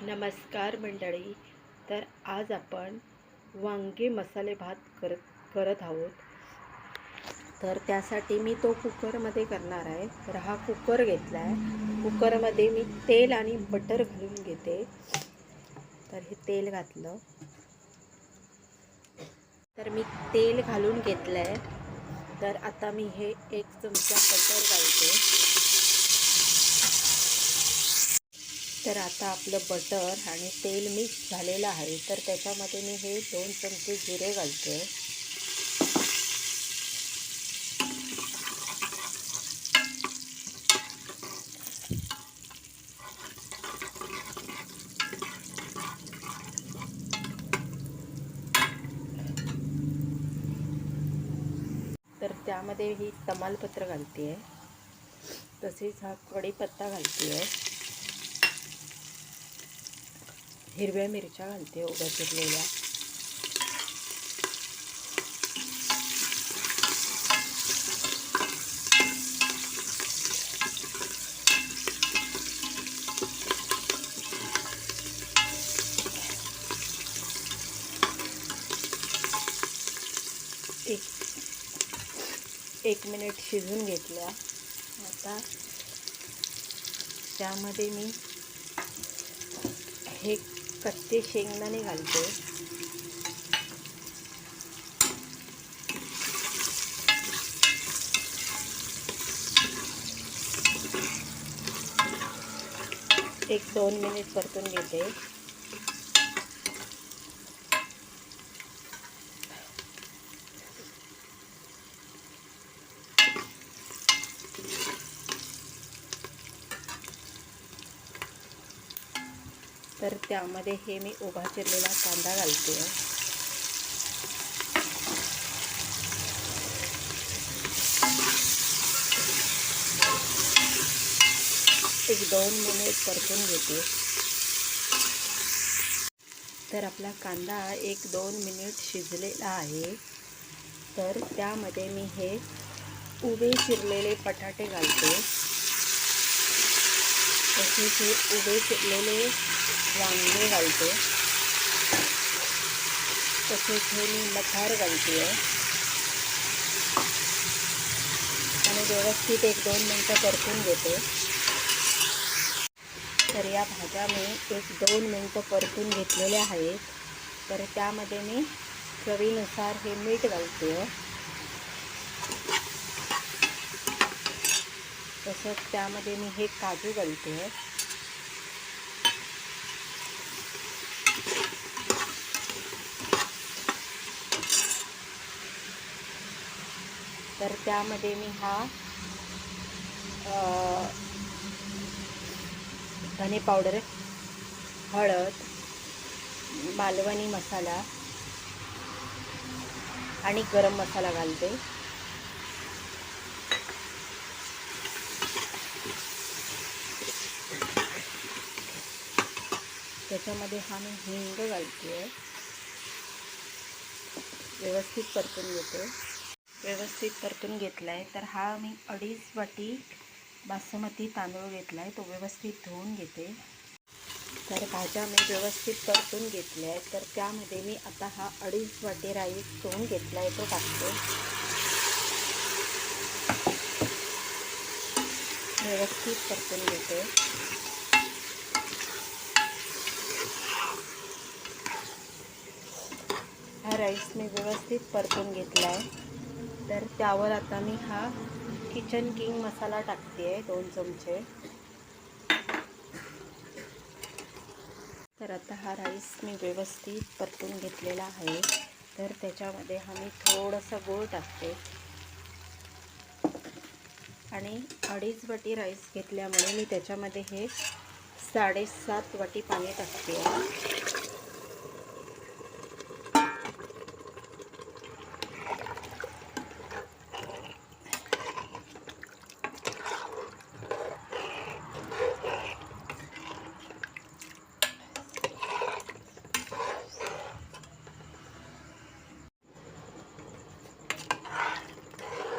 नमस्कार मंडळी. तर आज आपण वांगे मसाले भात करत आहोत. तर त्यासाठी मी तो कुकरमध्ये करणार आहे. तर हा कुकर घेतला आहे. कुकरमध्ये मी तेल आणि बटर घालून घेते. तर हे तेल घातलं. तर मी तेल घालून घेतलं आहे. तर आता मी हे 1 चमचा बटर घालते. तर आता आपलं बटर आणि तेल मिक्स झालेलं आहे. तर त्याच्यामध्ये मी हे 2 चमचे जिरे घालते. तर त्यामध्ये ही तमालपत्र घालते आहे. तसेच हा कढीपत्ता घालते आहे. हिरव्या मिरच्या घालते उभ्या चिरलेल्या. एक मिनिट शिजून घेतल्या. आता त्यामध्ये मी हे कच्चे शेंगदाणे घालते. एक 2 मिनिट परतून घेते. तर त्यामध्ये हे मी उभा चिरलेला कांदा घालते. एक 2 मिनिट परतून घेते. तर आपला कांदा 1-2 मिनिट शिजलेला आहे. तर त्यामध्ये मी हे उभे चिरलेले बटाटे घालते. तसेच हे उभे चिरलेले वांगे घालते. तसेच हे मी मटार घालते आहे आणि व्यवस्थित 1-2 मिनटं परतून घेते. तर या भाज्या मी 1-2 मिनटं परतून घेतलेल्या आहेत. तर त्यामध्ये मी चवीनुसार हे मीठ घालते. तसंच त्यामध्ये मी हे काजू घालते. तर त्यामध्ये मी हा धने पावडर, हळद, मालवणी मसाला आणि गरम मसाला घालते. त्याच्यामध्ये हा मी हिंग घालते. व्यवस्थित परतून घेते. व्यवस्थित परतून घेतला आहे. तर हा मी 2.5 वाटी बासमती तांदूळ घेतला आहे. तो व्यवस्थित धुवून घेते. तर भाज्या मी व्यवस्थित परतून घेतल्या आहेत. तर त्यामध्ये मी आता हा 2.5 वाटी राईस धुवून घेतला आहे तो टाकते. व्यवस्थित परतून घेते. हा राईस मी व्यवस्थित परतून घेतला आहे. तर त्यावर आता मी हा किचन किंग मसाला टाकते आहे 2 चमचे. तर आता हा राईस मी व्यवस्थित परतून घेतलेला आहे. तर त्याच्यामध्ये हा मी थोडासा गूळ टाकते आणि 2.5 वाटी राईस घेतल्यामुळे मी त्याच्यामध्ये हे 7.5 वाटी पाणी टाकते.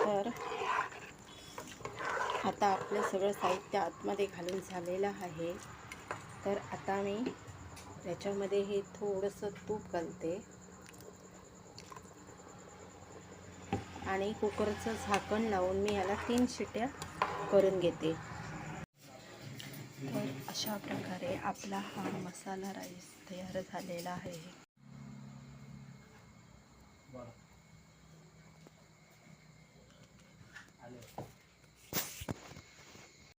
तर आता आपलं सगळं साहित्य आतमध्ये घालून झालेलं आहे. तर आता मी त्याच्यामध्ये हे थोडंसं तूप घालते आणि कुकरचं झाकण लावून मी याला 3 शिट्या करून घेते. तर अशा प्रकारे आपला हा मसाला राईस तयार झालेला आहे.